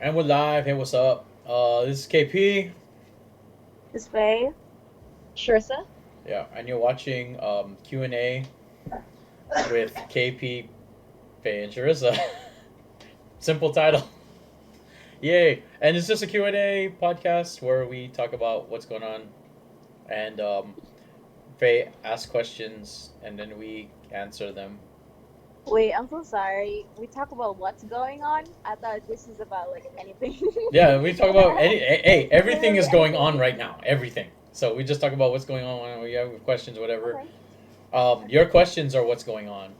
And we're live. Hey, what's up? This is KP. This Faye. Sherissa? Yeah, and you're watching Q&A with KP, Faye, and Sherissa. Simple title. Yay! And it's just a Q&A podcast where we talk about what's going on, and Faye asks questions, and then we answer them. Wait, I'm so sorry. We talk about what's going on. I thought this is about like anything. Yeah, we talk about hey, everything is going on right now. Everything. So we just talk about what's going on when we have questions, whatever. Okay. Your questions are what's going on.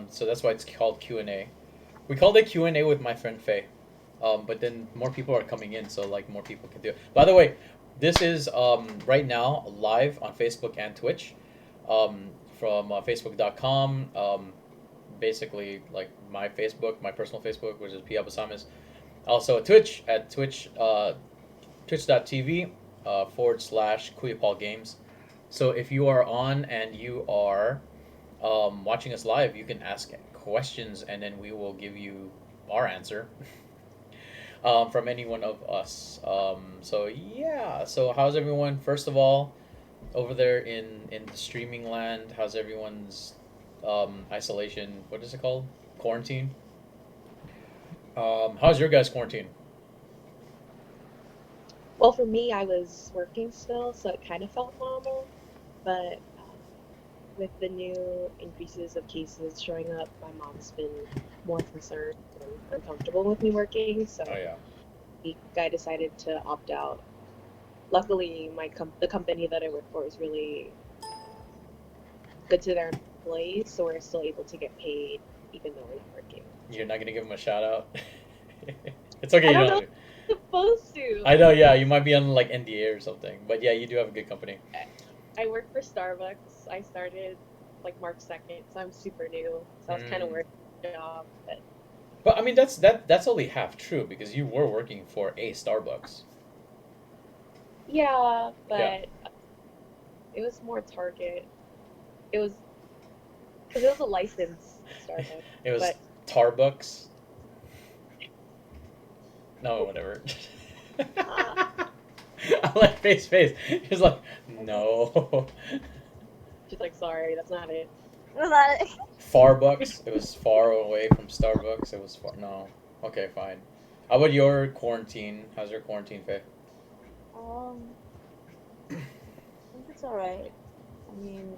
So that's why it's called Q&A. We called it Q&A with my friend Faye. But then more people are coming in, so like more people can do it. By the way, this is right now live on Facebook and Twitch, from Facebook.com. Basically, like my Facebook, my personal Facebook, which is P. Abasamis. Also Twitch at twitch.tv / Kuyapal Games. So if you are on and you are watching us live, you can ask questions and then we will give you our answer from any one of us. So yeah, so how's everyone? First of all, over there in the streaming land, how's everyone's isolation? What is it called? Quarantine. How's your guys' quarantine? Well, for me, I was working still, so it kind of felt normal. But with the new increases of cases showing up, my mom's been more concerned and uncomfortable with me working. Oh So yeah. I decided to opt out. Luckily, the company that I work for is really good to their employees, so we're still able to get paid even though we're not working. You're not gonna give them a shout out. It's okay, I you don't know know. if I'm supposed to. I know, yeah, you might be on like NDA or something, but yeah, you do have a good company. I work for Starbucks. I started like March 2nd, so I'm super new. So I was kind of Mm. working a job, but But I mean, that's only half true because you were working for a Starbucks. yeah, Yeah, but it was more Target. It was because it was a licensed Starbucks, it was but Tarbucks. No, whatever. uh, I like face. He's like, no. she's like, sorry, that's not it. Was that it? Farbucks. It was far away from Starbucks. It was far. No. Okay, fine. How about your quarantine? How's your quarantine, Faye? Um, I think it's alright. I mean,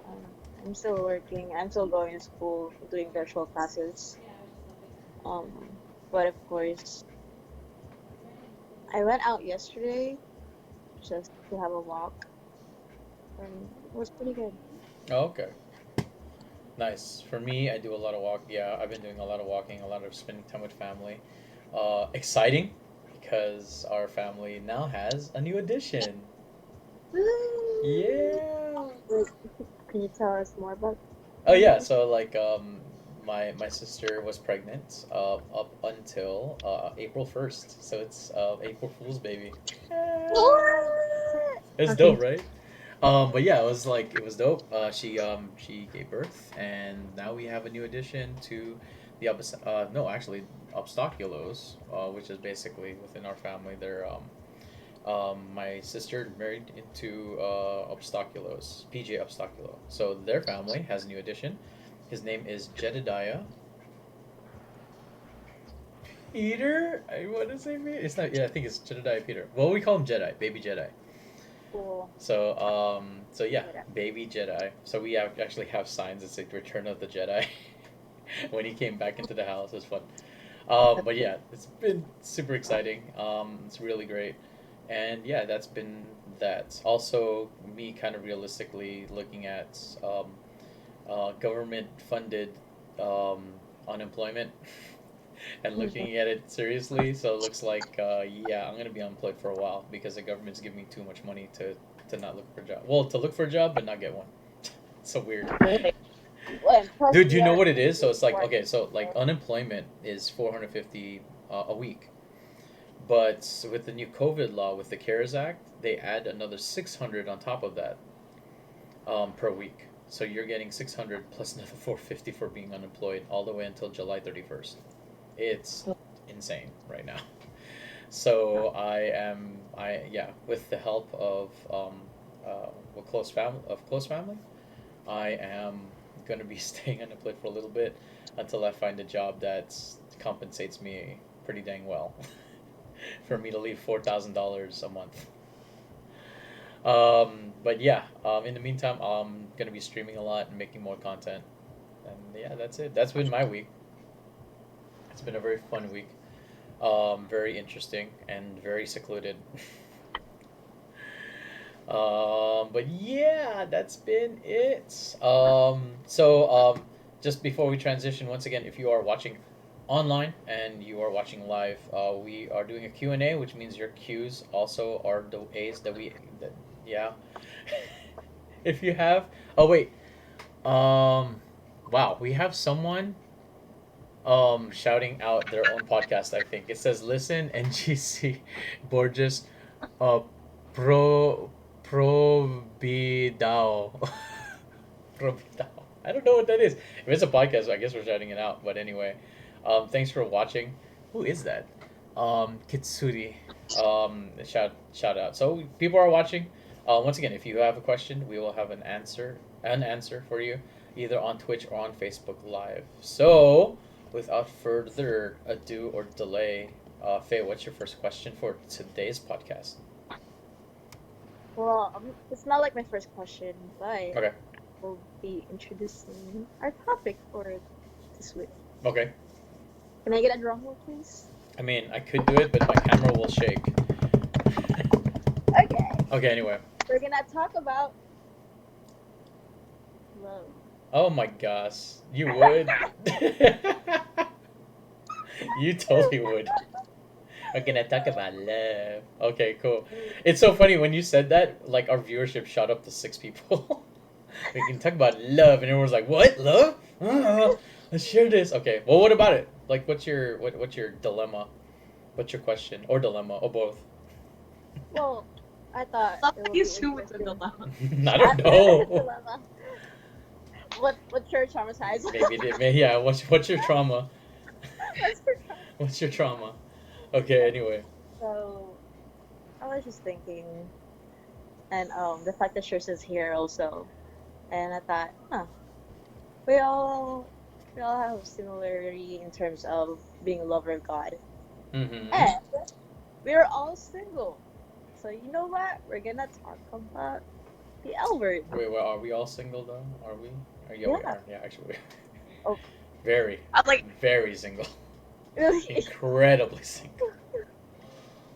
I'm still working. I'm still going to school, doing virtual classes. But of course, I went out yesterday just to have a walk, and it was pretty good. Oh, okay. Nice. For me, I do a lot of walk. Yeah, I've been doing a lot of walking, a lot of spending time with family. Exciting because our family now has a new addition. Woo! Yeah. Wait, can you tell us more about Oh the yeah. new? So like my sister was pregnant up until April 1st. So it's April Fool's baby. What? It's Okay. dope, right? But yeah, it was dope. She gave birth, and now we have a new addition to the no, actually Obstaculos, which is basically within our family. They're my sister married into Obstaculos, PJ Obstaculo. So their family has a new addition. His name is Jedediah Peter. I want to say Peter. It's not. Yeah, I think it's Jedediah Peter. Well, we call him Jedi, baby Jedi. Cool. So yeah, Okay. baby Jedi. So we actually have signs that say "Return of the Jedi" when he came back into the house. It was fun. But yeah, it's been super exciting. It's really great, and yeah, that's been that. Also, me kind of realistically looking at government-funded unemployment and looking at it seriously. So it looks like yeah, I'm gonna be unemployed for a while because the government's giving me too much money to not look for a job. Well, to look for a job but not get one. So weird. Really? And plus, Dude, do we you know are what it is? So it's like work. okay, so like unemployment is 450 a week, but with the new COVID law with the CARES Act, they add another 600 on top of that per week. So you're getting 600 plus another 450 for being unemployed all the way until July 31st. It's insane right now. So with the help of close family, I am gonna be staying unemployed for a little bit until I find a job that compensates me pretty dang well for me to leave $4,000 a month. But yeah, in the meantime, I'm gonna be streaming a lot and making more content, and yeah, that's it. That's been my week. It's been a very fun week, very interesting and very secluded. But yeah, that's been it. Just before we transition, once again, if you are watching online and you are watching live, we are doing a Q&A, which means your Q's also are the A's yeah. If you have, oh wait, wow, we have someone shouting out their own podcast. I think it says listen NGC Borges, uh, pro probidao. Probidao. I don't know what that is. If it's a podcast, I guess we're shouting it out. But anyway, thanks for watching. Who is that? Kitsuri. Shout out. So people are watching. Once again, if you have a question, we will have an answer for you, either on Twitch or on Facebook Live. So, without further ado or delay, Faye, what's your first question for today's podcast? Well, it's not like my first question, but Okay. we'll be introducing our topic for this week. Okay. Can I get a drum roll, please? I mean, I could do it, but my camera will shake. Okay. Okay, anyway. We're gonna talk about love. Oh my gosh. You would. You totally would. We're gonna talk about love. Okay, cool. It's so funny when you said that, like our viewership shot up to 6 people. We can talk about love, and everyone's like, "What? Love? Let's share this." Okay. Well, what about it? Like, what's your dilemma? What's your question or dilemma or both? Well, I thought Love it would you be assume it's a interesting. dilemma. I don't know. Dilemma. What's your traumatized? Yeah. What's your trauma? What's your trauma? What's your trauma? Okay. Anyway. So I was just thinking, and the fact that Sherissa's here also, and I thought, we all we all have similarity in terms of being a lover of God, Mm-hmm. and we're all single. So you know what? We're gonna talk about the L word. Wait. Well, are we all single though? Are we? Yeah, we Yeah. are. Yeah, actually, we are. Oh, Very, I was like, very single. really? Incredibly single.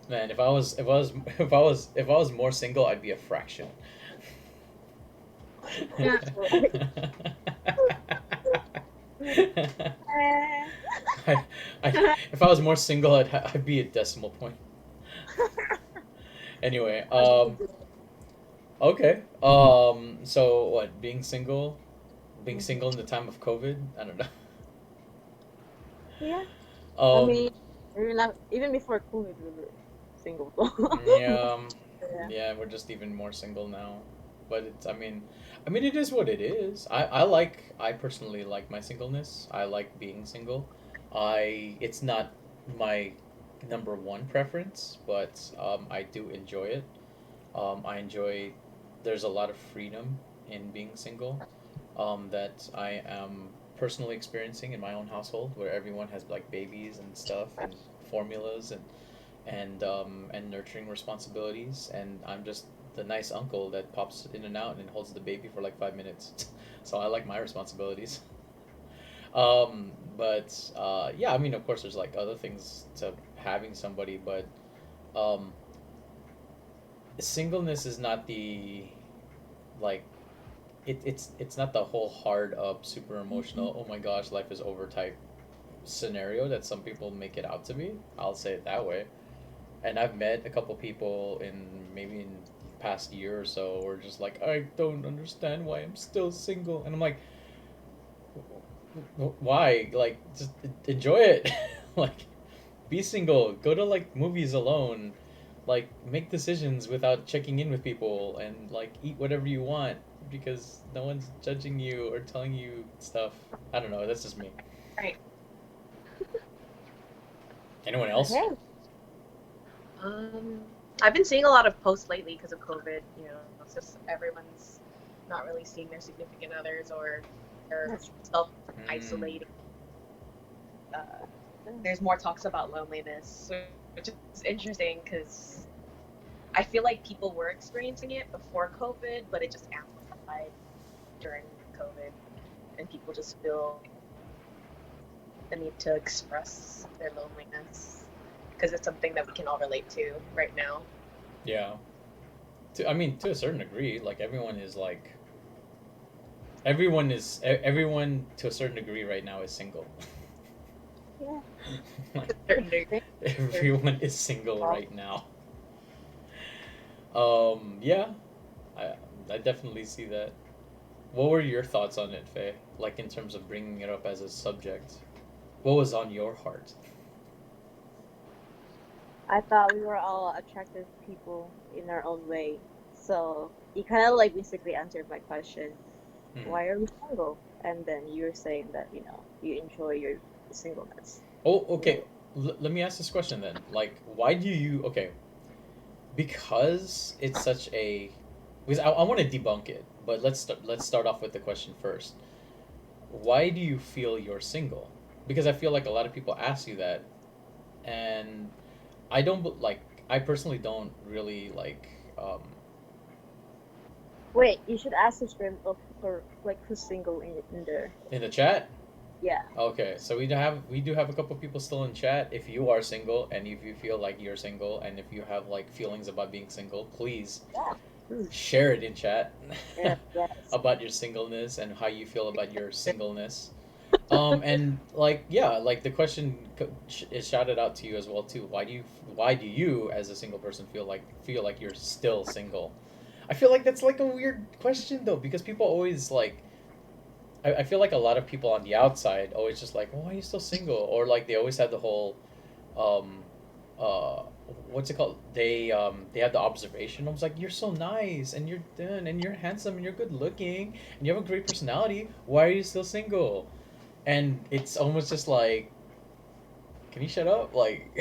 Man, if I was more single, I'd be a fraction. yeah. I, if I was more single, I'd be a decimal point. Anyway, okay. So what? Being single in the time of COVID? I don't know. Yeah. I Um, mean, even before COVID, we were single. yeah, Yeah. yeah, we're just even more single now. But I mean, it is what it is. I personally like my singleness. I like being single. It's not my number one preference, but I do enjoy it. I enjoy. There's a lot of freedom in being single, that I am personally experiencing in my own household, where everyone has like babies and stuff and formulas and nurturing responsibilities, and I'm just the nice uncle that pops in and out and holds the baby for like 5 minutes. So I like my responsibilities. But yeah, I mean, of course, there's like other things to having somebody, but um, singleness is not the like it's not the whole hard up, super emotional. Oh my gosh, life is over type scenario that some people make it out to be. I'll say it that way. And I've met a couple people in the past year or so who are just like, I don't understand why I'm still single, and I'm like, why? Like, just enjoy it. Like, be single. Go to like movies alone. Like, make decisions without checking in with people, and like eat whatever you want because no one's judging you or telling you stuff. I don't know. That's just me. Right. Anyone else? Okay. I've been seeing a lot of posts lately because of COVID. You know, it's just everyone's not really seeing their significant others or they're That's self Mm, isolating. There's more talks about loneliness, which is interesting because I feel like people were experiencing it before COVID, but it just amplified during COVID, and people just feel the need to express their loneliness because it's something that we can all relate to right now. yeah. I mean, to a certain degree, like everyone to a certain degree right now is single. yeah. Like To a certain degree. everyone is single Well, right now. Yeah, I I definitely see that. What were your thoughts on it, Faye? Like in terms of bringing it up as a subject, what was on your heart? I thought we were all attractive people in our own way. So you kind of like basically answered my question. Hmm. Why are we single? And then you're saying that, you enjoy your singleness. Oh, Yeah. okay. Let me ask this question then. Like, why do you? Okay, because it's such a. Because I want to debunk it, but let's start off with the question first. Why do you feel you're single? Because I feel like a lot of people ask you that, and I don't like. I personally don't really like. Wait, you should ask this for like who's single in there. In the chat. Yeah. Okay, so we do have a couple people still in chat. If you are single and if you feel like you're single and if you have like feelings about being single, please Yeah. Hmm. share it in chat Yeah. Yes. about your singleness and how you feel about your singleness. And like yeah, like the question is shouted out to you as well too. Why do you as a single person feel like you're still single? I feel like that's like a weird question though because people always like I feel like a lot of people on the outside always just like, why are you still single? Or like they always have the whole, um, uh, what's it called? They have the observation. I was like, you're so nice and you're done and you're handsome and you're good looking and you have a great personality. Why are you still single? And it's almost just like, can you shut up? Like,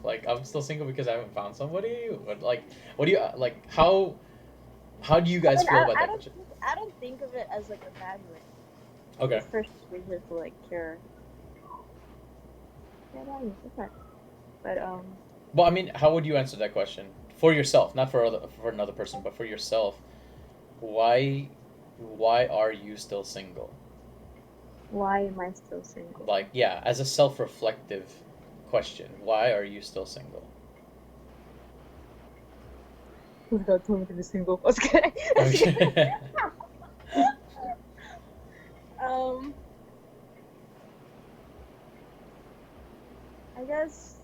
like I'm still single because I haven't found somebody. What do you like? How do you I guys mean, feel about that question? I don't think of it as like a bad way. Okay. It's first reason to like care. Yeah, about me. It's not. But Well, I mean, how would you answer that question for yourself, not for another person, but for yourself? Why why are you still single? why am I still single? Like, yeah, as a self-reflective question, why are you still single? Who's God told me to be single? I was kidding. I was kidding. Okay. um, I guess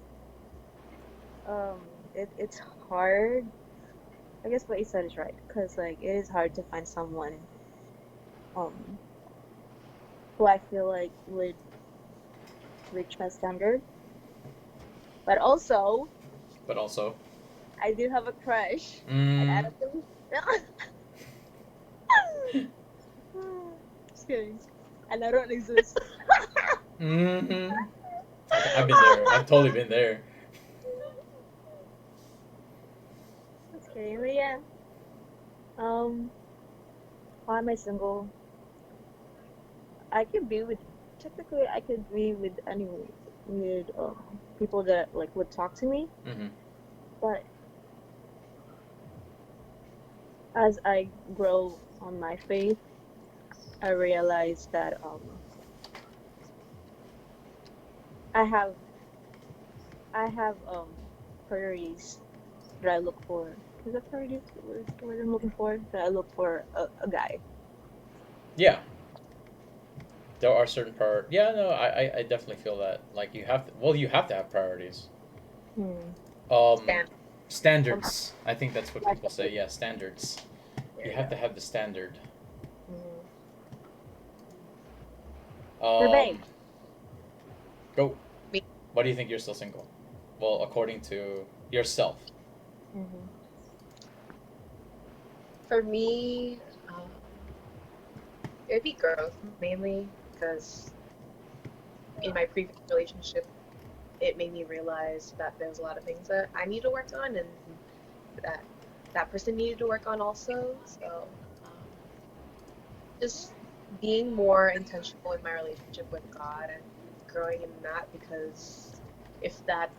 um, it's hard. I guess what you said is right because like it is hard to find someone um who I feel like would reach my standard. But also, But also, I do have a crush, and I mm, don't think. Just kidding. And I don't exist. mm-hmm. I've been there. I've totally been there. Just kidding. But yeah. Um, why am I single? I could be with. Technically, I could be with anyone, with people that like would talk to me. Mm-hmm. But as I grow on my faith, I realize that I have I have priorities that I look for. Is that priorities? What is the word I'm looking for? That I look for a guy. Yeah, there are certain prior. Yeah, no, I definitely feel that. Like you have to. Well, you have to have priorities. Hmm. Um, Stand. Um, standards. I think that's what like, people say. Yeah, standards. There You we have to go. have the standard. hmm. For Um, babe. go. Me, Why do you think you're still single? Well, according to yourself. Hmm. for me, it'd be growth mainly because in my previous relationship, it made me realize that there's a lot of things that I need to work on, and that that person needed to work on also. So just being more intentional with my relationship with God and growing in that, because if that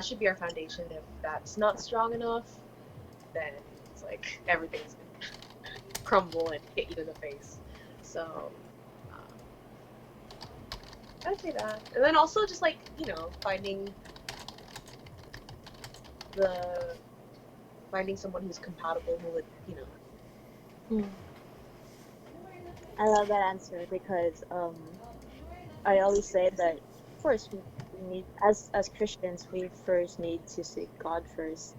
should be our foundation. If that's not strong enough, then it's like everything's gonna crumble and hit you in the face. So um, I'd say that, and then also just like the finding someone who's compatible, who would Hmm. I love that answer because I always say that first we need as Christians we first need to seek God first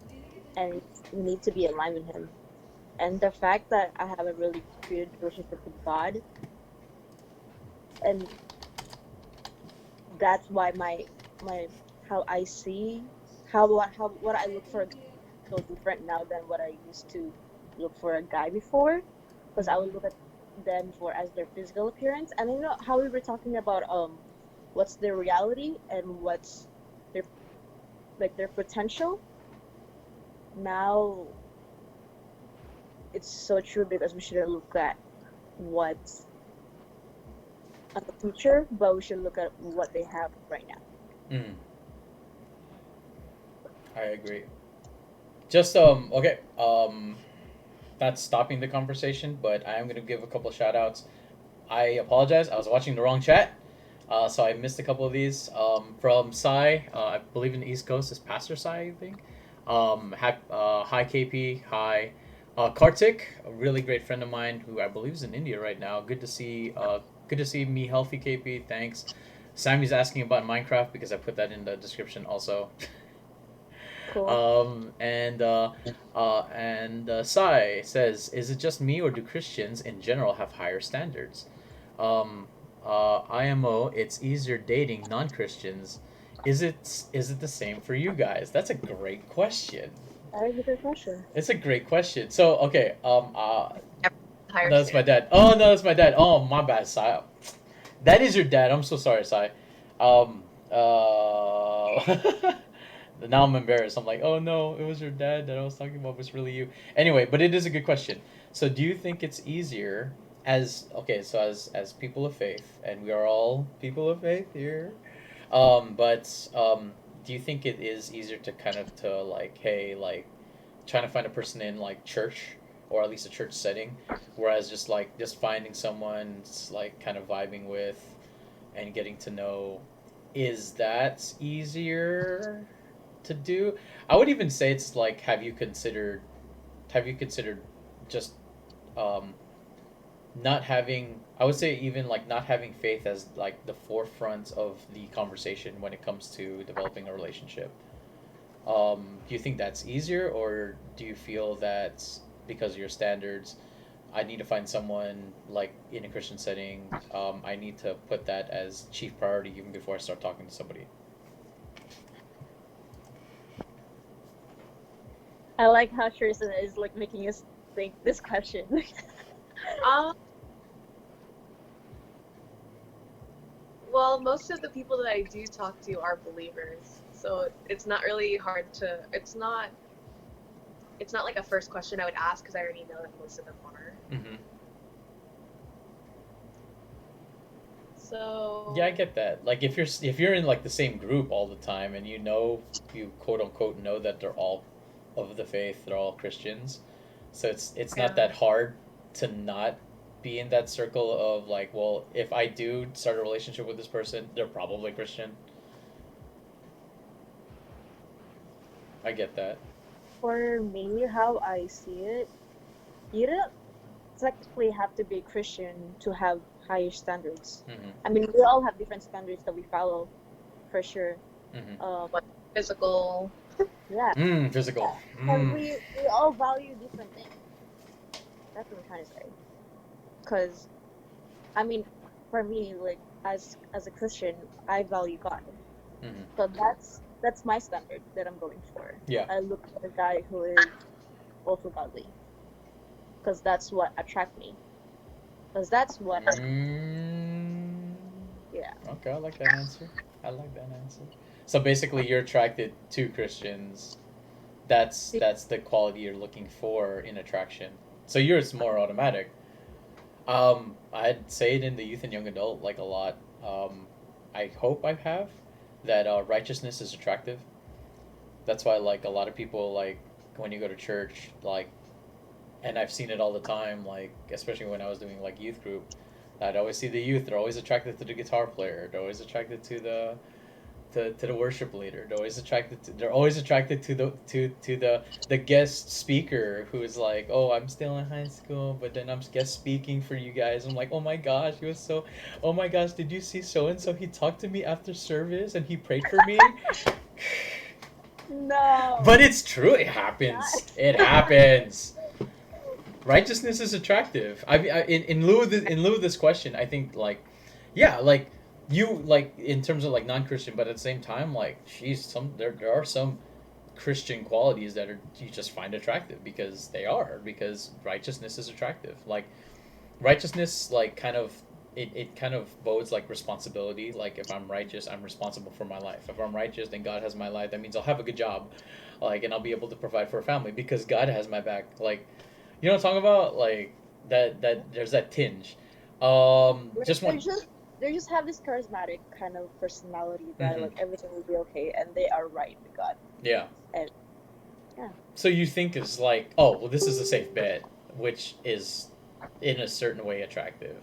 and we need to be aligned with Him. And the fact that I have a really good relationship with God, and that's why my how I see how what I look for a guy is so different now than what I used to look for a guy before, because I would look at them for as their physical appearance, and you know how we were talking about what's their reality and what's their their potential. Now it's so true because we shouldn't look at what's on the future, but we should look at what they have right now. Mm, I agree. Just okay. Not stopping the conversation, but I am gonna give a couple of shout outs. I apologize. I was watching the wrong chat. So I missed a couple of these. From Sai, I believe in the East Coast is Pastor Sai, I think. Hi KP, hi. Kartik, a really great friend of mine who I believe is in India right now. Good to see me healthy KP. Thanks. Sammy's asking about Minecraft because I put that in the description also. Cool. Sai says, "Is it just me, or do Christians in general have higher standards?" IMO, it's easier dating non-Christians. Is it the same for you guys? That's a great question. That is a good question. It's a great question. So okay, higher no, that's my standard. dad. Oh no, that's my dad. Oh my bad, Sai. That is your dad. I'm so sorry, Sai. Um, now I'm embarrassed. I'm like, oh no, it was your dad that I was talking about. Was really you. Anyway, but it is a good question. So, do you think it's easier as okay? So, as people of faith, and we are all people of faith here, but do you think it is easier to kind of to like, hey, like trying to find a person in like church or at least a church setting, whereas just finding someone like kind of vibing with and getting to know, is that easier to do? I would even say it's like, have you considered just um not having, I would say even like not having faith as like the forefront of the conversation when it comes to developing a relationship. Do you think that's easier, or do you feel that because of your standards, I need to find someone like in a Christian setting, I need to put that as chief priority even before I start talking to somebody? I like how Sherissa is like making us think this question. Um, well, most of the people that I do talk to are believers, so it's not really hard to. It's not like a first question I would ask because I already know that most of them are. Mm-hmm. Yeah, I So get that. Like if you're in like the same group all the time and you quote unquote know that they're all of the faith, they're all Christians, so it's not yeah, that hard to not be in that circle of like, well, if I do start a relationship with this person, they're probably Christian. I get that. For me, how I see it, you don't technically have to be Christian to have higher standards. Mm-hmm. I mean, we all have different standards that we follow, for sure. Mm-hmm. Um, like physical. yeah, Physical. and we all value different things. That's what I'm trying to say. Because I mean, for me, like as a Christian, I value God. Mm-hmm. So that's my standard that I'm going for. Yeah. I look for a guy who is also godly, because that's what attract me. Because that's what Mm, yeah. okay, I like that answer. I like that answer. So basically, you're attracted to Christians. That's the quality you're looking for in attraction. So yours is more automatic. I'd say it in the youth and young adult like a lot. I hope I have that righteousness is attractive. That's why like a lot of people like when you go to church like, and I've seen it all the time like especially when I was doing like youth group. I'd always see the youth. They're always attracted to the guitar player. They're always attracted to the worship leader. They're always attracted to the guest speaker who is like, oh, I'm still in high school, but then I'm guest speaking for you guys. I'm like, oh my gosh, he was so, oh my gosh, did you see so and so? He talked to me after service and he prayed for me. No. But it's true. It happens. It happens. Righteousness is attractive. I mean, in lieu of this question, I think like, yeah, like you like in terms of like non-Christian, but at the same time, like, she's there are some Christian qualities that are you just find attractive because righteousness is attractive. Like righteousness, like kind of it kind of bodes like responsibility. Like if I'm righteous, I'm responsible for my life. If I'm righteous, then God has my life. That means I'll have a good job, like, and I'll be able to provide for a family because God has my back. Like you know what I'm talking about? Like that there's that tinge. Like, Just one. they just have this charismatic kind of personality that Hmm. like everything will be okay, and they are right with God. Yeah. And yeah, So you think is like, oh, well, this is a safe bet, which is in a certain way attractive.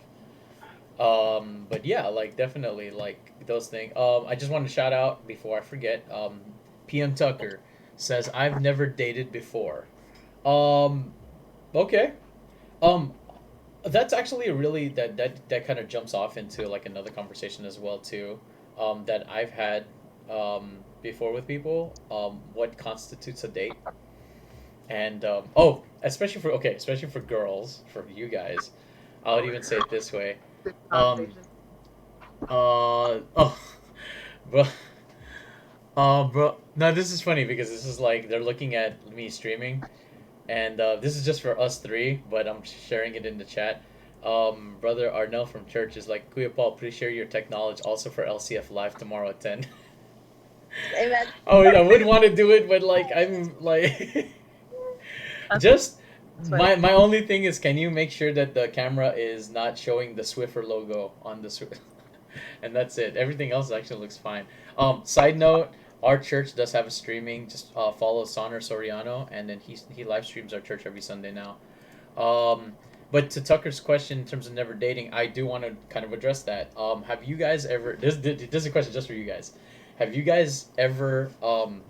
But yeah, like definitely like those things. I just want to shout out before I forget. PM Tucker says I've never dated before. Um, okay. Um, that's actually a really that kind of jumps off into like another conversation as well too. That I've had before with people. What constitutes a date? And oh, especially for girls, for you guys, I would even say it this way. Um, oh, bro, bro. No, this is funny because this is like they're looking at me streaming, and this is just for us three, but I'm sharing it in the chat. Brother Arnell from church is like, Kuya Paul, please share your tech knowledge also for LCF live tomorrow at 10. amen. Oh, I would want to do it, but like I'm like, just my only thing is, can you make sure that the camera is not showing the Swiffer logo on the Swift? And that's it. Everything else actually looks fine. Side note, our church does have a streaming. Just follow Soner Soriano, and then he live streams our church every Sunday now. Um, but to Tucker's question in terms of never dating, I do want to kind of address that. Have you guys ever? This is a question just for you guys. Have you guys ever found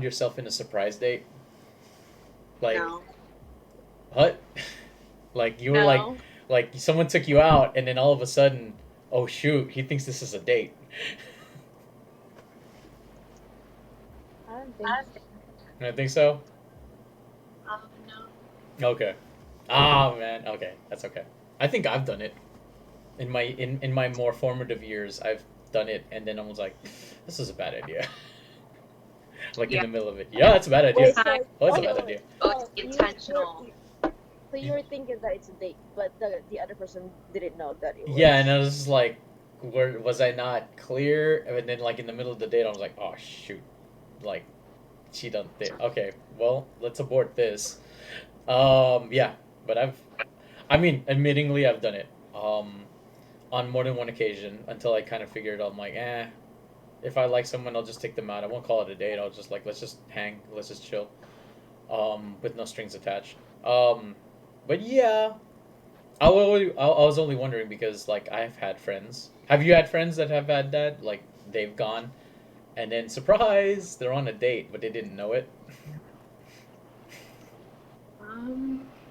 yourself in a surprise date? Like No. what? Like you were No. like someone took you out, and then all of a sudden, oh shoot, he thinks this is a date. I don't think I think so. No. Okay. Ah man. Okay, that's okay. I think I've done it in my more formative years. I've done it, and then I was like, this is a bad idea. Like in Yeah. the middle of it. Yeah, that's a bad idea. Wait, so Oh, that's a okay, bad wait, idea. Oh, so it's intentional. so you were thinking that it's a date, but the other person didn't know that it was. Yeah, and I was just like, where was I not clear? And then like in the middle of the date, I was like, oh shoot, like she done it. Okay, well let's abort this. Yeah, but I mean, admittingly, I've done it. On more than one occasion until I kind of figured I'm like, if I like someone, I'll just take them out. I won't call it a date. I'll just like let's just hang, let's just chill, with no strings attached. But yeah, I was only wondering because like I've had friends. Have you had friends that have had that? Like they've gone and then surprise, they're on a date, but they didn't know it.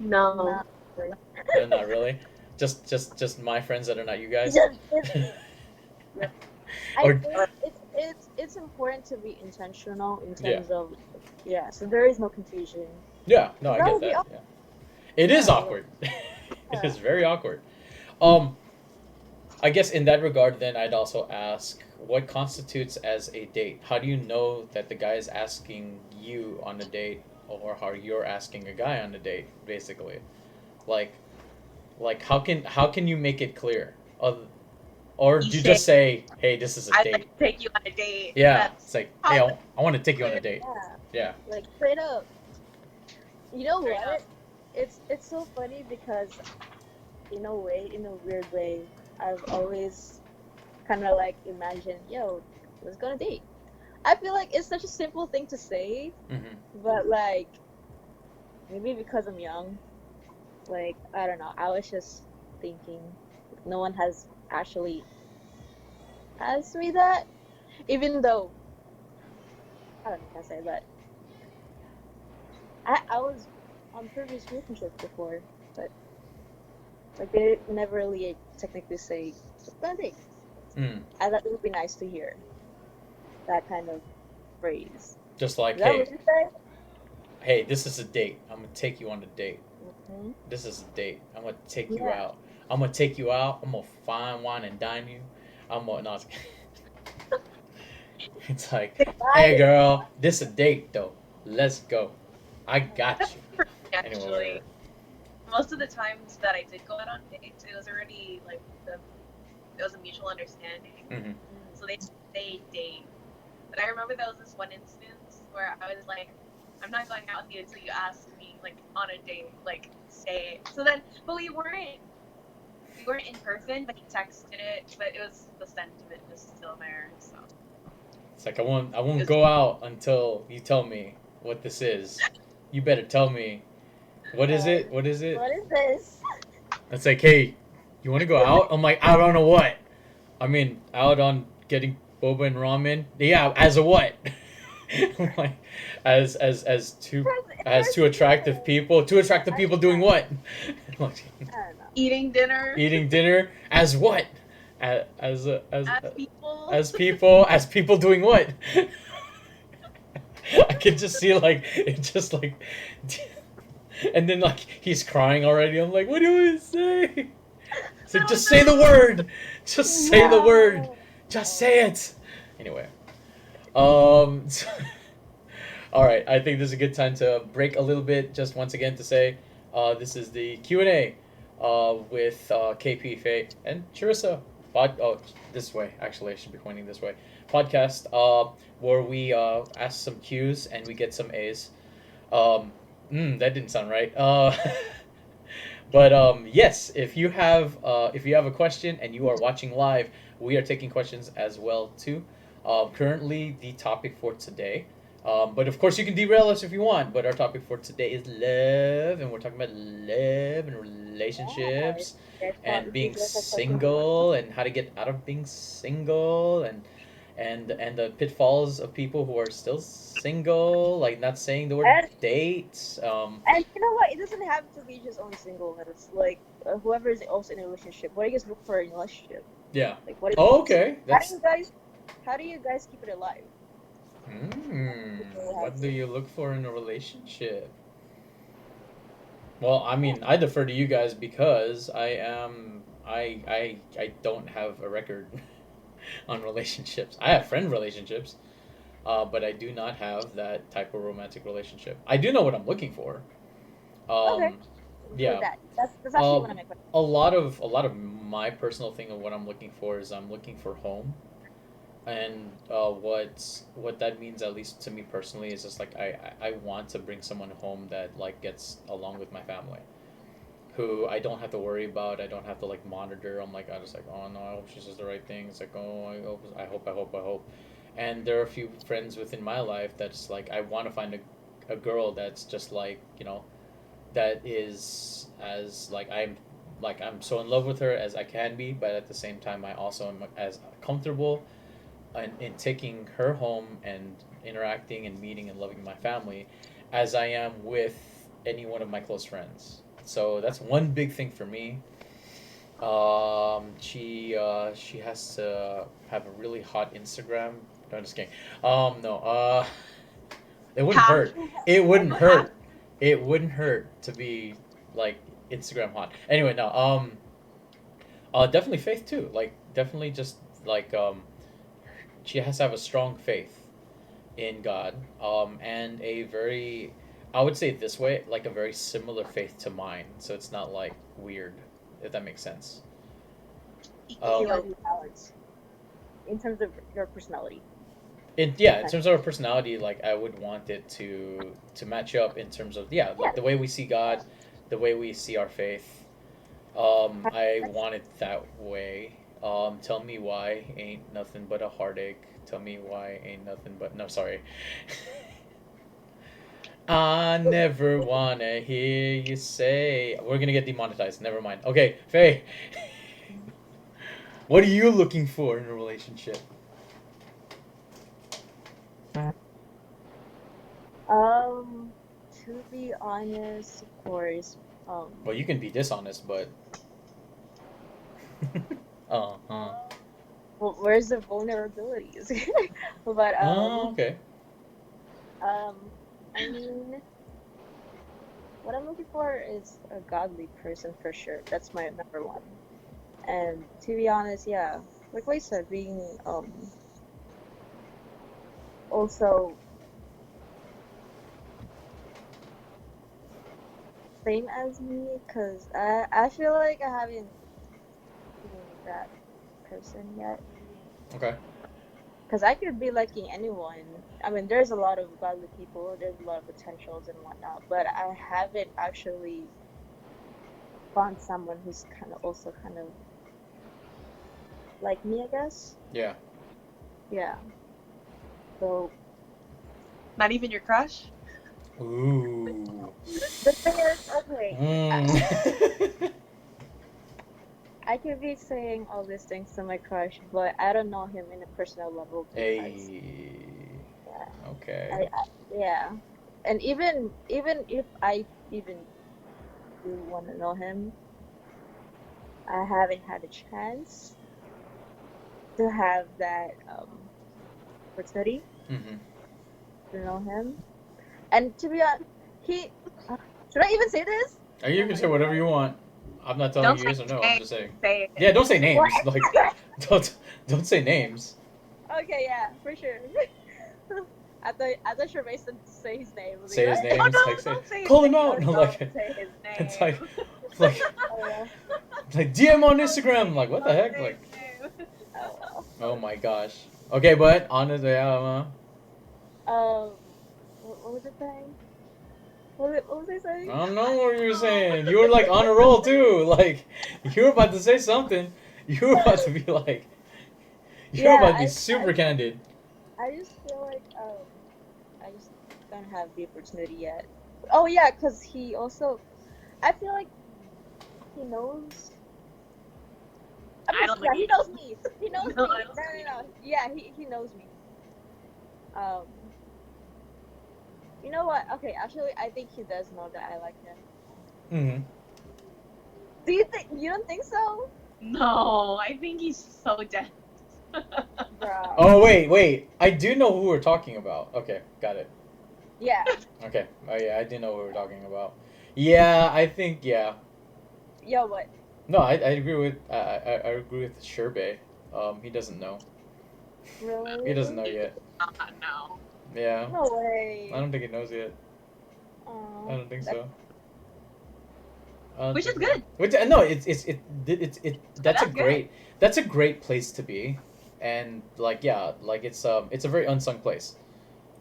No. No, not really. Just my friends that are not you guys. I Or think it's important to be intentional in yeah, terms of yeah, so there is no confusion. yeah. No, I That get would be that. awesome. Yeah, it is Yeah, awkward. It yeah. is very awkward. Um, I guess in that regard, then I'd also ask, what constitutes as a date? How do you know that the guy is asking you on a date, or how you're asking a guy on a date? Basically, like, how can you make it clear? Or You do you say, just say, "Hey, this is a "I'd like date"? to take you on a date." Yeah, That's it's like, "Hey, how I want to take you on a clear, date." Yeah, Yeah. like straight up. You know straight up. what? It's so funny because in a way, in a weird way, I've always kind of like imagined, yo, let's go on a date. I feel like it's such a simple thing to say, Hmm. but like maybe because I'm young, like I don't know, I was just thinking no one has actually asked me that, even though I don't know if I say, but I was on previous relationships before, but like they never really technically say let's go on a date. Mm. I thought it would be nice to hear that kind of phrase. Just like, Is that "Hey, what you say? hey, this is a date. I'm gonna take you on a date. Hmm. This is a date. I'm gonna take you Yeah. out. I'm gonna take you out. I'm gonna fine wine and dine you. I'm gonna no, it's like, hey Goodbye. girl, this a date though. Let's go. I That's got you. for me, Anyway, whatever. actually. Most of the times that I did go out on dates, it was already like it was a mutual understanding. Hmm. So they say date. But I remember there was this one instance where I was like, I'm not going out with you until you ask me like on a date, like say it. So then, but we weren't in person, but he texted it, but it was the sentiment was still there. So It's like I won't it was go out until you tell me what this is. You better tell me what is Uh, it? What is it? what is this? It's like, hey, you want to go out? I'm like, out on a what? I mean, out on getting boba and ramen. Yeah, as a what? I'm like, as two It as was two attractive different. people. Two attractive I people don't doing know. what? Like, I don't know. eating dinner eating dinner as what? As as people. as people doing what? I can just see like it just like, and then like he's crying already. I'm like, what do I say? It's like Oh just say the no! word. Just say the word. No. Just say it. Anyway, um, all right. I think this is a good time to break a little bit. Just once again to say, this is the Q&A, with KP, Faye, and Sherissa. This way. Actually, I should be pointing this way. Podcast, where we ask some Q's and we get some A's. Um, that didn't sound right. But yes, if you have a question and you are watching live, we are taking questions as well too. Currently, the topic for today. But of course, you can derail us if you want. But our topic for today is love, and we're talking about love and Yeah. relationships, and If you being guys have questions about single, and how to get out of being single, and the pitfalls of people who are still single, like not saying the word and date. and you know what? It doesn't have to be just only singleness. Like whoever is also in a relationship. What do you guys look for in a relationship? Yeah. Like what Oh, is okay. how do That's you guys how do you guys keep it alive? People have what do to. you look for in a relationship? Well, I mean, I defer to you guys because I don't have a record on relationships. I have friend relationships, but I do not have that type of romantic relationship. I do know what I'm looking for. Okay. Um, For yeah. that. That's actually one Um, of my questions. a lot of my personal thing of what I'm looking for is I'm looking for home, and what that means, at least to me personally, is just like I want to bring someone home that like gets along with my family, who I don't have to worry about. I don't have to like monitor. I'm like, I just like, oh no, I hope she says the right thing. It's like, oh, I hope. And there are a few friends within my life that's like, I want to find a girl that's just like, that is as I'm so in love with her as I can be, but at the same time I also am as comfortable in taking her home and interacting and meeting and loving my family as I am with any one of my close friends. So that's one big thing for me. She has to have a really hot Instagram. No, I'm just kidding. No. It wouldn't Have hurt. It wouldn't you have hurt. It wouldn't hurt to be like Instagram hot. Anyway, no. Definitely faith too. Like definitely just like she has to have a strong faith in God, and a very, I would say it this way, like a very similar faith to mine. So it's not like weird, if that makes sense. He Um, wants to be balanced in terms of your personality. in terms of our personality, like I would want it to match up in terms of Yeah. like the way we see God, the way we see our faith. I want it that way. Tell me why ain't nothing but a heartache. Tell me why ain't nothing but no, sorry. I never wanna hear you say. We're gonna get demonetized. Never mind. Okay, Faye. What are you looking for in a relationship? Um, to be honest, of course, Well, you can be dishonest, but uh. well, where's the vulnerabilities? But Oh, okay. um, I mean, what I'm looking for is a godly person for sure. That's my number one. And to be honest, yeah, like I said, being also same as me, cause I feel like I haven't seen that person yet. Okay. Cause I could be liking anyone. I mean, there's a lot of godly people. There's a lot of potentials and whatnot, but I haven't actually found someone who's kind of also kind of like me, I guess. Yeah. Yeah. So Not even your crush? Ooh. the thing is, okay, Mm. I could be saying all these things to my crush, but I don't know him in a personal level because Hey. yeah, Okay. yeah, and even if I even do want to know him, I haven't had a chance to have that opportunity Mm-hmm. to know him. And to be honest, he should I even say this? You Oh can my say whatever god! you want. I'm not telling Don't you say yes or no. I'm name. just saying. Say Yeah, it. don't say What? names. Like, don't don't say names. Okay, yeah, for sure. I thought Sherissa to say his name. I was like, Say his what? name. Oh It's no, like say don't say his call him name. Oh, out. No, don't like say his it's name. like Oh like DM on Don't say Instagram. I'm it. like what the Don't heck? say Like his name. well. oh my gosh. Okay, but honestly, Oh well. What was it saying? What was I I saying? don't I know what you were don't saying. You were like on know. a roll too. Like you were about to say something. You were about to be like you were Yeah, about to be I super candid. I just feel like I just don't have the opportunity yet. Oh yeah, cause he also I feel like he knows. I I mean, don't yeah, think he he knows knows. me. He knows No, I me. don't No, think he no, knows. no. Yeah, he knows me. You know what? Okay, actually, I think he does know that I like him. Mm-hmm. Do you think? You don't think so, No, I think he's so dead. bro? Oh wait. I do know who we're talking about. Okay, got it. Yeah. Okay. Oh yeah, I do know what we're talking about. Yeah, I think yeah. Yo, what? No, I agree with I agree with Sherbet. He doesn't know. He doesn't Really? know He does yet. not know. Yeah, No I way. don't think he knows yet. I Oh, don't think that. so. I don't Which is think so. good. Which no, it's that's a That's good. great place to be, and like yeah, like it's a very unsung place.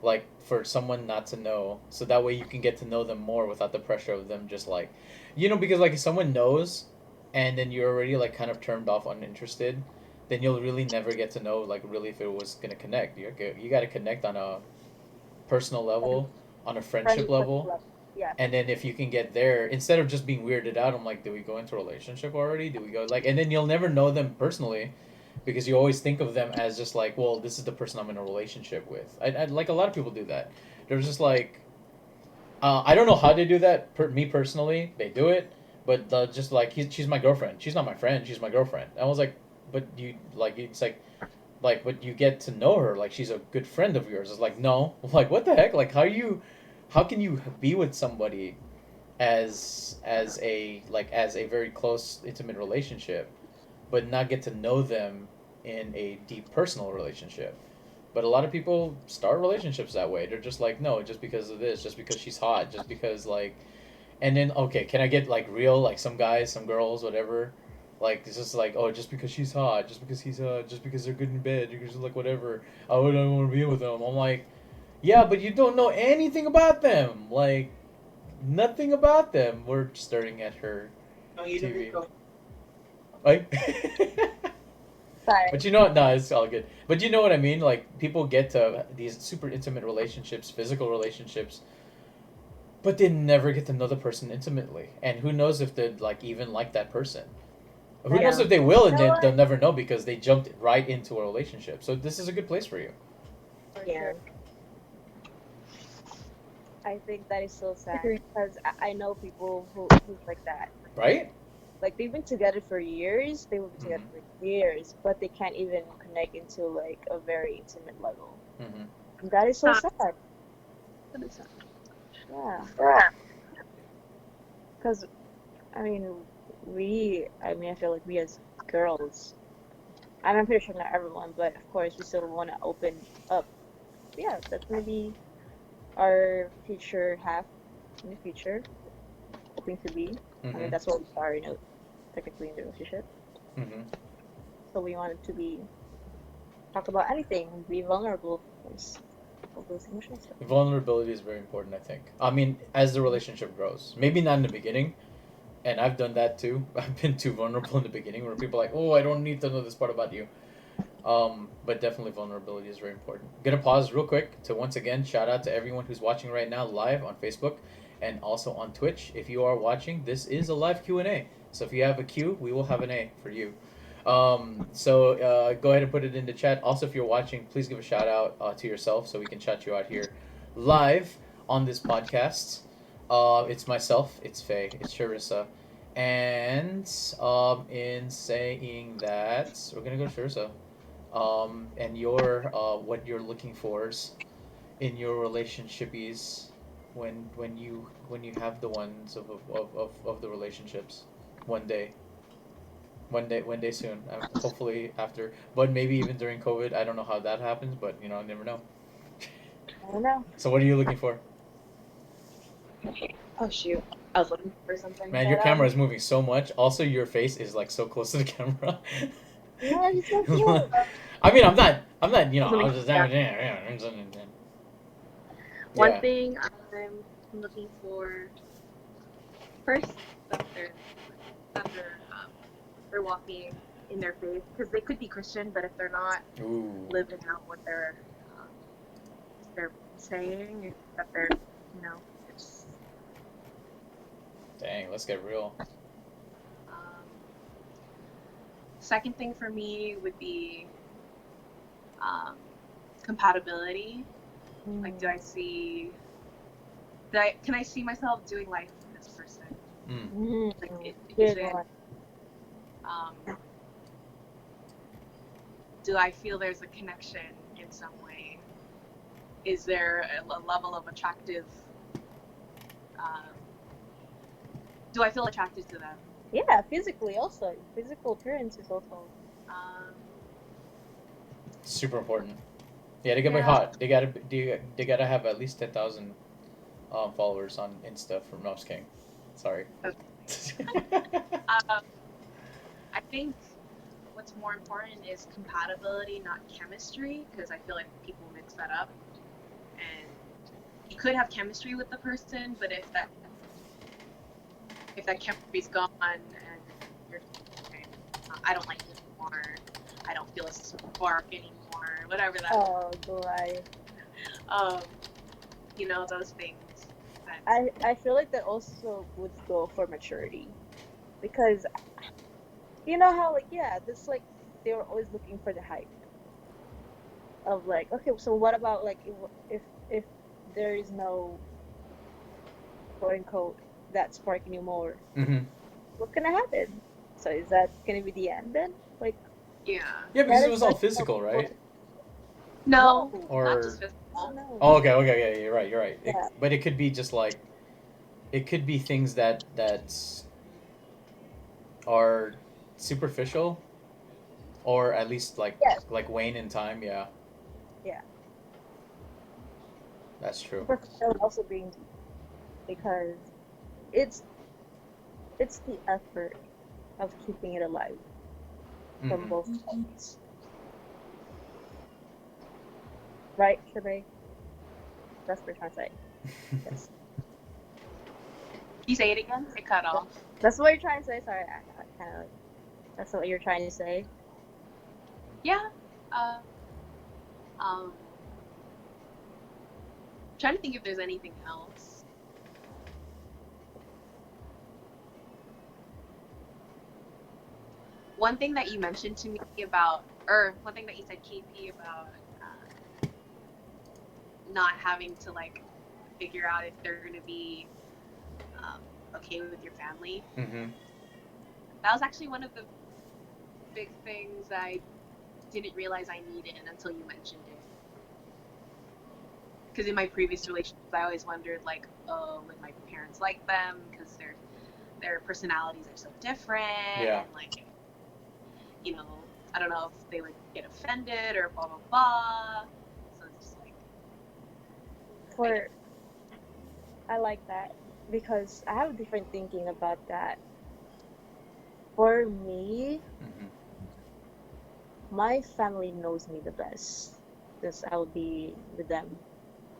Like for someone not to know, so that way you can get to know them more without the pressure of them just like, because like if someone knows, and then you're already like kind of turned off, uninterested, then you'll really never get to know like really if it was gonna connect. You got to connect on a personal level, on a friendship Friendship level, level. Yeah, and then friendship if level. you can get there, instead of just being weirded out, I'm like, do we go into a relationship already? Do we go like, and then you'll never know them personally, because you always think of them as just like, well, this is the person I'm in a relationship with. I like a lot of people do that. They're just like, I don't know how they do that. Me personally, they do it, but just like she's my girlfriend. She's not my friend. She's my girlfriend. I was like, but you like it's like but you get to know her like she's a good friend of yours. It's like no, like what the heck? Like how can you be with somebody as a very close intimate relationship, but not get to know them in a deep personal relationship? But a lot of people start relationships that way. They're just like, no, just because of this, just because she's hot, just because like, and then okay, can I get like real like some guys, some girls, whatever, Like it's just like, oh, just because she's hot, just because he's just because they're good in bed, you're just like whatever. I wouldn't want to be with them. I'm like, yeah, but you don't know anything about them. Like nothing about them. We're staring at her TV. Like, Sorry. but you know what? No, it's all good. But you know what I mean? Like people get to these super intimate relationships, physical relationships, but they never get to know the person intimately. And who knows if they like even like that person? Who That's knows Yeah. if they will, you and know they'll what? never know because they jumped right into a relationship. So this is a good place for you, For Yeah. sure. I think that is so sad Agreed. because I know people who's like that. right? Like they've been together for years. They will be together Mm-hmm. for years, but they can't even connect into like a very intimate level. Mm-hmm. And that is so Sad. sad. That is sad. Yeah, Yeah. because I mean, I mean, I feel like we as girls, I'm pretty sure not everyone, but of course, we still want to open up. Yeah, that's gonna be our future half in the future, hoping to be. I mean, Mm-hmm. that's what we are, technically in the relationship. Mm-hmm. So we wanted to be talk about anything, be vulnerable, of course, all those emotional stuff. Vulnerability is very important, I think. I mean, as the Mhm. relationship grows, maybe not in the beginning, and I've done that too. I've been too vulnerable in the beginning, where people are like, "Oh, I don't need to know this part about you." But definitely vulnerability is very important. Gonna pause real quick to once again shout out to everyone who's watching right now live on Facebook and also on Twitch. If you are watching, this is a live Q&A. So if you have a Q, we will have an A for you. Go ahead and put it in the chat. Also, if you're watching, please give a shout out to yourself so we can shout you out here live on this podcast. It's myself, it's Faye, it's Sherissa. And in saying that, we're gonna go to Sherissa, and your what you're looking for in your relationships when you have the ones of the relationships one day one day soon, hopefully after, but maybe even during COVID. I don't know how that happens, but I never know. I don't know. So what are you looking for? Oh shoot. I was looking for something. Man, your But camera is moving so much. Also, your face is like so close to the camera. yeah, he's so cute. I mean, I'm not, Let I me was just yeah. One yeah. thing I'm looking for first that they're walking in their faith because they could be Christian, but if they're not Ooh. living out what they're saying, that they're it's Dang, let's get real. um, second thing for me would be um, compatibility. Like, Mm, can I see myself doing life with this person? Mm. Like, is good it, one. um, do I feel there's a connection in some way? Is there a level of attractive, um, do I feel attracted to them? Yeah, physically also. Physical appearance is also. Um, Super important. Yeah, they gotta be yeah. hot. They gotta have at least 10,000 followers on Insta from Nobs King. Sorry. Um, I think what's more important is compatibility, not chemistry, because I feel like people mix that up. And you could have chemistry with the person, but if that chemistry's gone and you're okay, I don't like you anymore, I don't feel a spark anymore, whatever that, Oh, boy. um, those things. That, I feel like that also would go for maturity because you know how like yeah, this like they were always looking for the hype of like okay, so what about like if there is no quote unquote that spark anymore, Mm-hmm. what's gonna happen? So is that gonna be the end then? Like yeah. Yeah, because that it is was all such a physical, right? important. No, No, not just Or no, physical. no. oh, okay, yeah, you're right, you're right. Yeah, But it could be just like it could be things that are superficial, or at least yes, like wane in time. Yeah, yeah. that's true. Superficial also being deep because it's it's the effort. of keeping it alive from Mm-hmm. both parties. Right, Shabay? That's what you're trying to say. Yes. Can you say it again? It cut That- off. That's what you're trying to say. Sorry, I kind of like. That's what you're trying to say. Yeah. Uh, um, trying to think if there's anything else. One thing that you mentioned to me about, or one thing that you said, KP, about not having to like figure out if they're gonna be um, okay with your family. Mm-hmm. That was actually one of the big things I didn't realize I needed until you mentioned it. Because in my previous relationships, I always wondered, like, oh, would my parents like them? Because their personalities are so different, Yeah. and like, you know, I don't know if they would get offended or blah blah blah. So it's just like, I don't. For I like that because I have a different thinking about that. For me, Mm-hmm. my family knows me the best because I'll be with them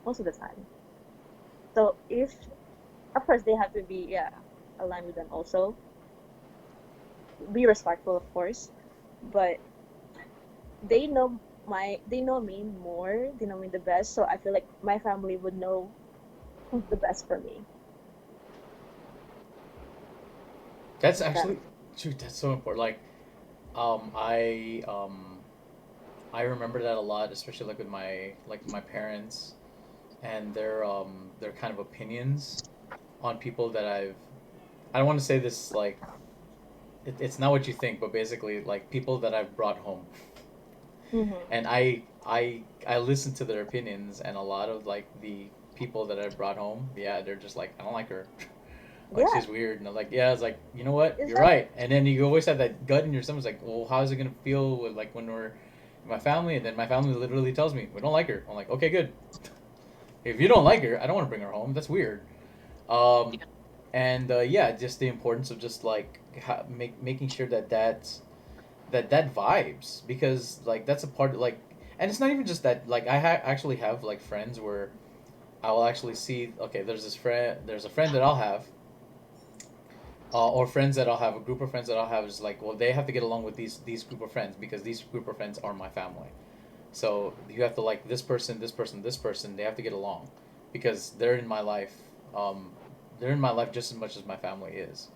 most of the time. So if, of course, they have to be, yeah, aligned with them also. Be respectful, of course, but they know me more. They know me the best, so I feel like my family would know who's the best for me. That's That actually, shoot, that's so important. Like, um, I um, I remember that a lot, especially like with my parents and their kind of opinions on people that I don't want to say this like it's not what you think, but basically like people that I've brought home, hmm and I listen to their opinions, and a lot of like the people that I've brought home, yeah, they're just like I don't like her. Like yeah, she's weird, and I'm like, yeah, it's like you know what, is you're that right. And then you always have that gut in your stomach, like, well, how's it gonna feel with like when we're my family, and then my family literally tells me we don't like her. I'm like, okay, good. If you don't like her, I don't want to bring her home. That's weird. Um, Yeah. and yeah, just the importance of just like making sure that that vibes because like that's a part like, and it's not even just that like actually have like friends where I will actually see okay, there's a friend that I'll have or friends that I'll have, a group of friends that I'll have is like, well, they have to get along with these group of friends because these group of friends are my family. So you have to like this person, this person, this person. They have to get along because they're in my life. Um, they're in my life just as much as my family is.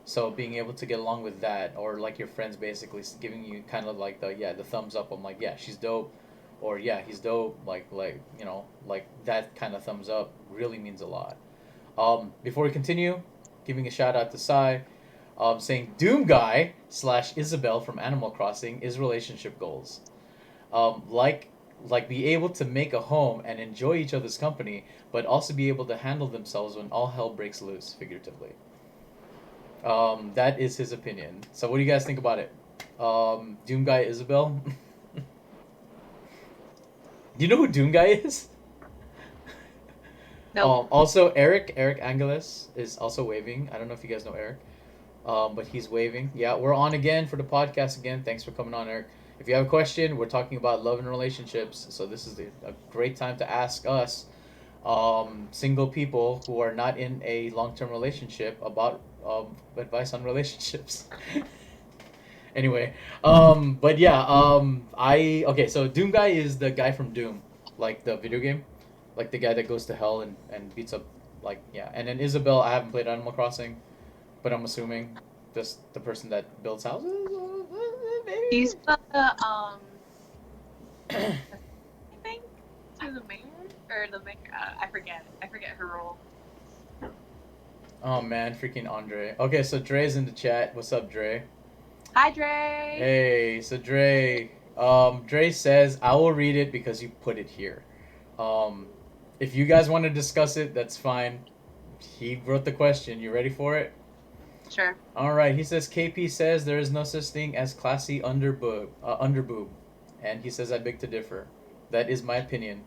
So being able to get along with that, or like your friends basically giving you kind of like the thumbs up. I'm like, yeah, she's dope, or yeah, he's dope. Like you know like that kind of thumbs up really means a lot. Before we continue, giving a shout out to Sai, saying Doom Guy slash Isabel from Animal Crossing is relationship goals. Like be able to make a home and enjoy each other's company, but also be able to handle themselves when all hell breaks loose, figuratively. That is his opinion. So what do you guys think about it? Doom Guy Isabel. Do you know who Doom Guy is? Nope. Also Eric Angeles is also waving. I don't know if you guys know Eric. But he's waving. Yeah, we're on again for the podcast again. Thanks for coming on, Eric. If you have a question, we're talking about love and relationships, so this is a great time to ask us, single people who are not in a long-term relationship, about advice on relationships. Anyway, but yeah, I okay. So Doom Guy is the guy from Doom, like the video game, like the guy that goes to hell and beats up, like yeah. And then Isabel, I haven't played Animal Crossing, but I'm assuming just the person that builds houses, She's maybe. I think she's the mayor or the mayor. I forget. I forget her role. Oh man, freaking Andre. Okay, so Dre's in the chat. What's up, Dre? Hi, Dre. Hey, so Dre says I will read it because you put it here. Um, if you guys want to discuss it, that's fine. He wrote the question. You ready for it? Sure. All right. He says KP says there is no such thing as classy underboob, and he says I beg to differ. That is my opinion.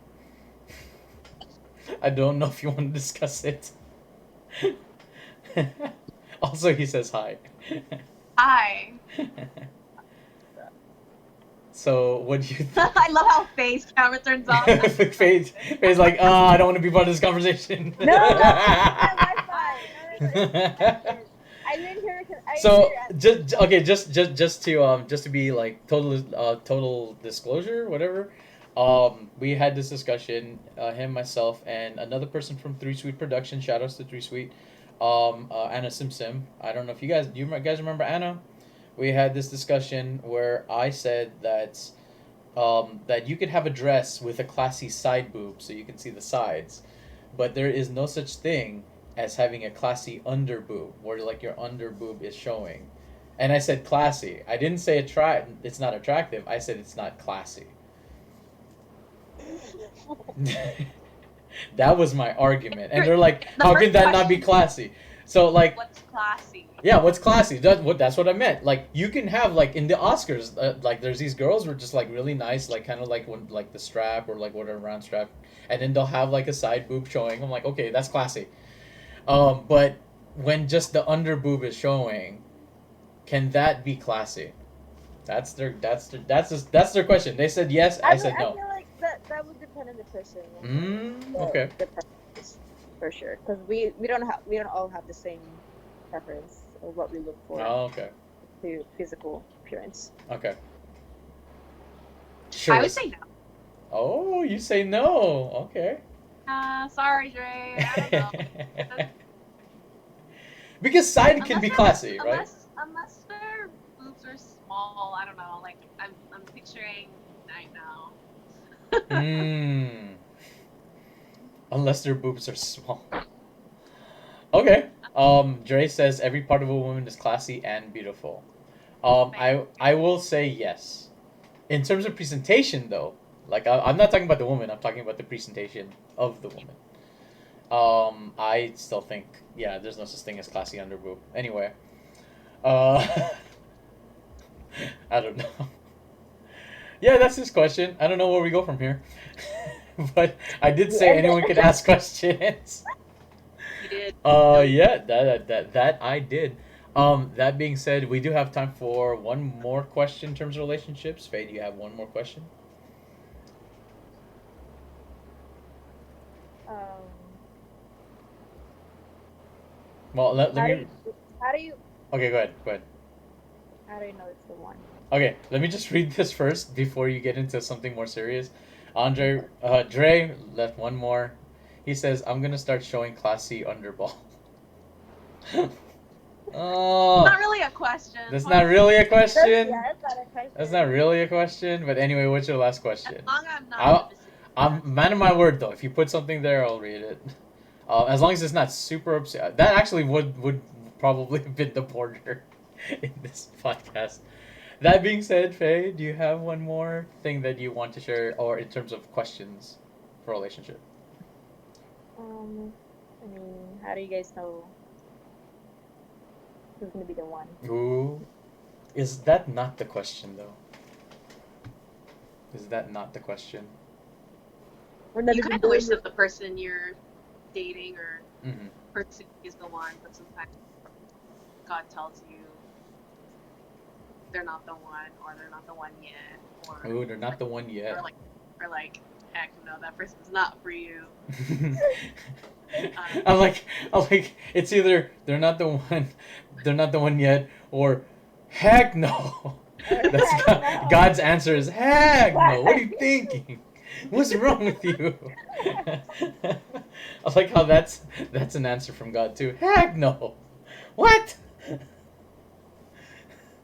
I don't know if you want to discuss it. Also, he says hi. Hi. So, what do you think? I love how Faye's camera turns off. Faye's like, I don't want to be part of this conversation. No, my Wi-Fi. No, it's connected. I didn't hear. I didn't So hear your just okay, just to be like total disclosure, whatever. We had this discussion, him, myself, and another person from Three Sweet Production. Shout outs to Three Sweet. Anna Sim Sim. I don't know if you guys remember Anna. We had this discussion where I said that you could have a dress with a classy side boob so you can see the sides, but there is no such thing as having a classy under boob where like your under boob is showing. And I said classy. I didn't say it's not attractive. I said it's not classy. That was my argument. And they're like, The how first can that not be question- classy? So like What's classy? yeah, what's classy? That's what I meant. Like you can have like in the Oscars, like there's these girls who are just like really nice, like kind of like when like the strap or like whatever round strap, and then they'll have like a side boob showing. I'm like, okay, that's classy. But when just the under boob is showing, can that be classy? That's their question. They said yes. I said I no. feel like that would depend on the person and Okay. the preference for sure. Because we don't all have the same preference of what we look for Oh, okay. to physical appearance. Okay. Sure. I would say no. Oh, you say no. Okay. Sorry, Dre. I don't know. Because side can be classy, right? Unless their boobs are small, I don't know. Like I'm picturing right now. Hmm. Unless their boobs are small. Okay. Dre says every part of a woman is classy and beautiful. I will say yes. In terms of presentation, though, like I'm not talking about the woman. I'm talking about the presentation of the woman. I still think yeah, there's no such thing as classy underboob. Anyway, uh, I don't know. Yeah, that's his question. I don't know where we go from here, but I did say anyone could ask questions. You did. Yeah, that I did. That being said, we do have time for one more question in terms of relationships. Faye, do you have one more question? Um, Well, let how do me. you Okay, go ahead. Go ahead. how do you know it's the one? Okay, let me just read this first before you get into something more serious. Dre left one more. He says, "I'm gonna start showing classy underball." Oh, Not really a question. that's not really a question. Yeah, that's not a question. That's not really a question. But anyway, what's your last As question? long as I'm not I'll- in the vicinity. I'm man of my word though. If you put something there, I'll read it. As long as it's not super upset. That actually would probably have been the border in this podcast. That being said, Faye, do you have one more thing that you want to share, or in terms of questions for relationship? I mean, how do you guys know who's gonna be the one? Ooh, is that not the question though? Is that not the question? We're not You even kind of wish doing that the person you're dating or Mm-hmm. pursuing is the one, but sometimes God tells you they're not the one, or they're not the one yet, or Ooh, they're not the one yet. or like, heck no, that person's not for you. I'm like, it's either they're not the one yet, or heck no. That's Heck no. God's answer is heck no. What are you thinking? What's wrong with you? I like how that's an answer from God too. Heck no. What?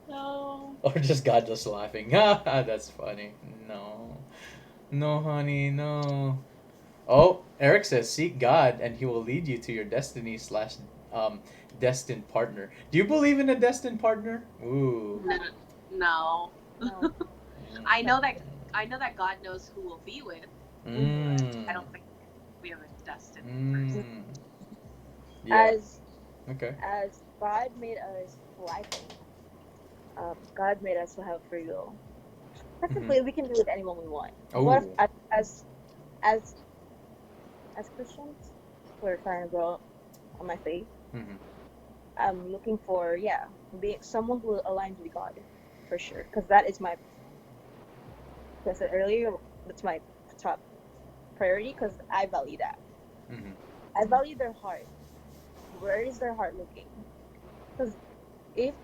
No. Or just God just laughing. Ah, that's funny. No. No, honey, no. Oh, Eric says, seek God and he will lead you to your destiny slash destined partner. Do you believe in a destined partner? Ooh. No. No. I know that God knows who we'll be with. Mm. I don't think we have a destined person. Mm. Yeah. As Okay. God made us God made us to have free will. Technically, we can be with anyone we want. What Oh. if, as Christians, we're trying to grow up on my faith. Mm-hmm. I'm looking for being someone who aligns with God, for sure. Because that is my, like I said earlier, that's my top priority. Because I value that. Mm-hmm. I value their heart. Where is their heart looking? Because if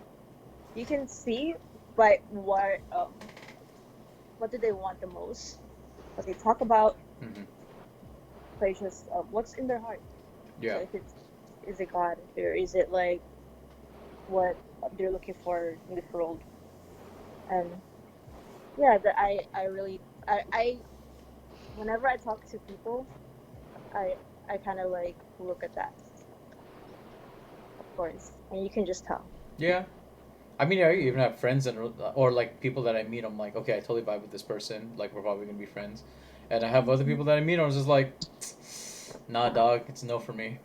you can see by what do they want the most, what they talk about, Mm-hmm. but it's just what's in their heart. So Yeah. if it's is it God or is it like what they're looking for in this world? And yeah, that I really I whenever I talk to people, I I kind of like look at that, of course, and you can just tell. Yeah. I mean, I even have friends and or like people that I meet. I'm like, okay, I totally vibe with this person. Like, we're probably gonna be friends. And I have other people that I meet. I was just like, nah, dog, it's a no for me.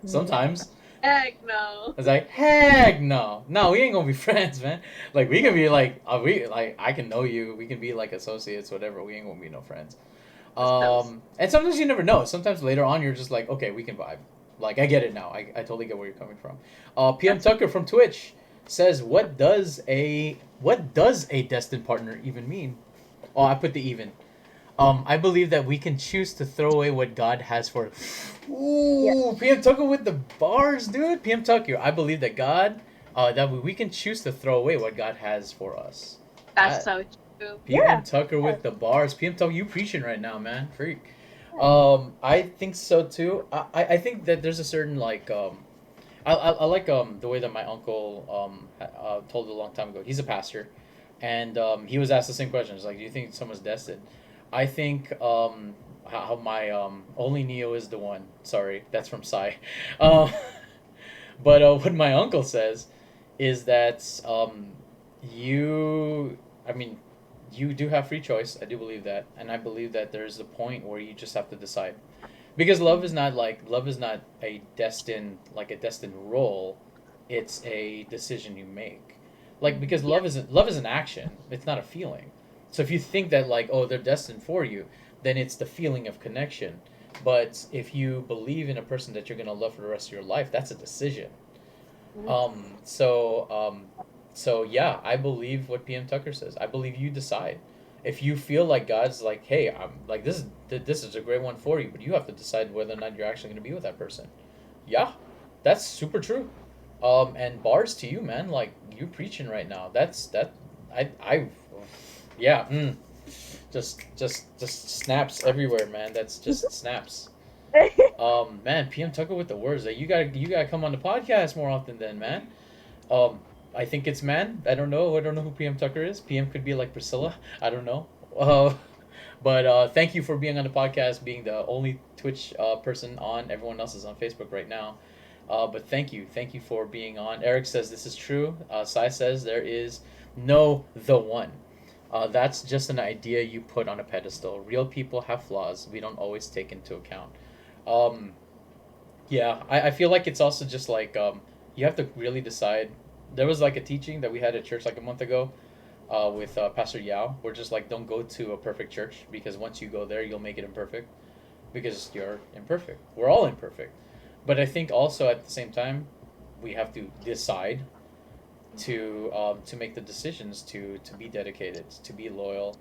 Mm. Sometimes Heck no. I was like, heck no, no, we ain't gonna be friends, man. Like, we can Yeah. be like, we like, I can know you. We can be like associates, whatever. We ain't gonna be no friends. That's toast. And sometimes you never know. Sometimes later on, you're just like, okay, we can vibe. Like, I get it now. I totally get where you're coming from. PM That's Tucker from Twitch says, what does a destined partner even mean? Oh, I put the even. I believe that we can choose to throw away what God has for. Yeah. Ooh, PM Tucker with the bars, dude. PM Tucker. I believe that we can choose to throw away what God has for us. that's I, so true. PM Yeah. Tucker Yeah. with the bars. PM Tucker, you preaching right now, man. Freak. Yeah. I think so too. I think that there's a certain like I like the way that my uncle told it a long time ago. He's a pastor, and he was asked the same question. It's like, do you think someone's destined? I think how my only Neo is the one. Sorry, that's from Psy. Um, but what my uncle says is that you, I mean, you do have free choice. I do believe that, and I believe that there's a point where you just have to decide, because love is not a destined role. It's a decision you make. Like, Mm-hmm. because Yeah. love is an action. It's not a feeling. So if you think that, like, oh, they're destined for you, then it's the feeling of connection. But if you believe in a person that you're gonna love for the rest of your life, that's a decision. Mm-hmm. So yeah, I believe what PM Tucker says. I believe you decide. If you feel like God's like, hey, I'm like, this is a great one for you, but you have to decide whether or not you're actually going to be with that person. Yeah, that's super true. And bars to you, man. Like, you preaching right now. I, yeah. Just snaps everywhere, man. That's just snaps. Man, PM Tucker with the words. That you gotta come on the podcast more often, then, man. Um, I think it's man. I don't know who PM Tucker is. PM could be like Priscilla. I don't know. But thank you for being on the podcast, being the only Twitch person on. Everyone else is on Facebook right now. But thank you for being on. Eric says this is true. Sai says there is no the one. That's just an idea you put on a pedestal. Real people have flaws we don't always take into account. Um, yeah, I feel like it's also just like you have to really decide. There was like a teaching that we had at church like a month ago with Pastor Yao. We're just like, don't go to a perfect church, because once you go there, you'll make it imperfect, because you're imperfect. We're all imperfect. But I think also at the same time, we have to decide to make the decisions to be dedicated, to be loyal.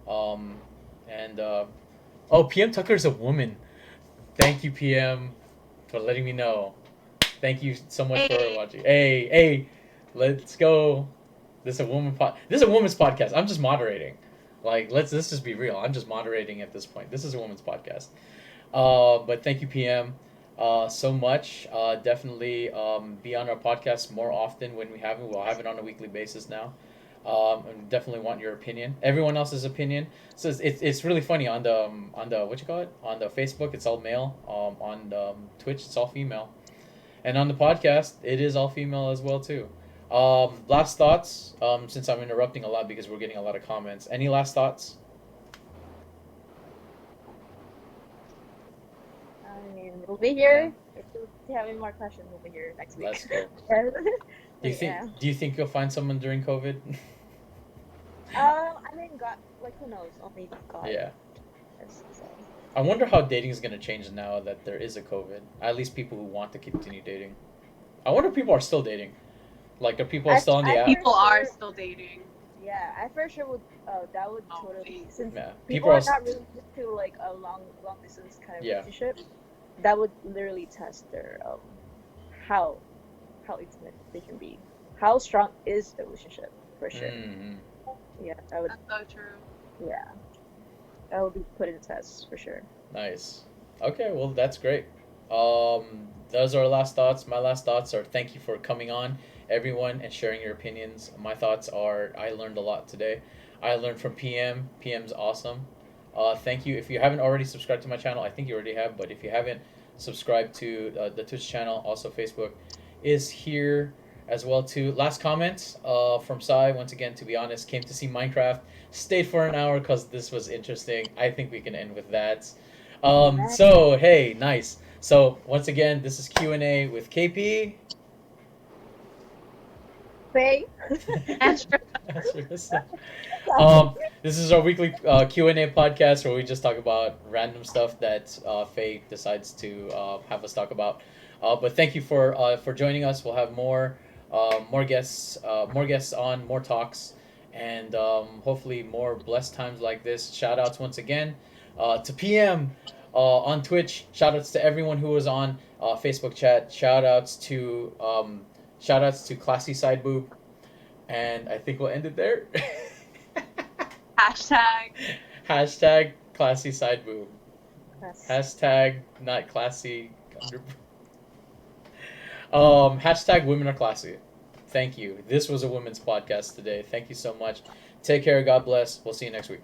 Um, and oh, PM Tucker's a woman. Thank you, PM, for letting me know. Thank you so much for Hey, watching. Hey, let's go. This is a woman's podcast. I'm just moderating. Like, let's just be real. I'm just moderating at this point. This is a woman's podcast. But thank you, PM, so much. Definitely be on our podcast more often when we have it. We'll have it on a weekly basis now. And definitely want your opinion. Everyone else's opinion. So it's really funny on the what you call it, on the Facebook, it's all male. On Twitch, it's all female. And on the podcast, it is all female as well too. Last thoughts. Since I'm interrupting a lot because we're getting a lot of comments. Any last thoughts? I mean, we'll be Yeah, here. If you have any more questions, we'll be here next week. let's go. Yeah. Do you But think yeah. Do you think you'll find someone during COVID? I mean, God, like who knows? Only God Yeah. knows. So I wonder how dating is gonna change now that there is a COVID. At least people who want to continue dating. I wonder if people are still dating. Like, are people still on the I app? for People are sure, still dating. yeah, I for sure would. That would Oh, totally, since Yeah, people people are. are not really used to like a long distance kind of Yeah. relationship. That would literally test their how how intimate they can be. How strong is the relationship for sure. Mm-hmm. Yeah, that would. that's so true. Yeah, that would be put in test for sure. Nice. Okay, well, that's great. Those are our last thoughts. My last thoughts are thank you for coming on, everyone, and sharing your opinions. My thoughts are I learned a lot today. I learned from PM. PM's awesome. Thank you. If you haven't already subscribed to my channel, I think you already have, but if you haven't, subscribe to the Twitch channel. Also, Facebook is here as well too. Last comment from Sai. Once again, to be honest, came to see Minecraft. Stayed for an hour because this was interesting. I think we can end with that. Amen. So hey, nice. So once again, this is Q&A with KP. Faye. And Sherissa. This is our weekly Q&A podcast where we just talk about random stuff that Faye decides to have us talk about. But thank you for joining us. We'll have more guests on, more talks, and hopefully more blessed times like this. Shout outs once again to PM on Twitch. Shout outs to everyone who was on Facebook chat. Shout outs to Classy Side Boob. And I think we'll end it there. hashtag Hashtag classy side boob. Yes. Hashtag not classy. Hashtag women are classy. Thank you. This was a women's podcast today. Thank you so much. Take care. God bless. We'll see you next week.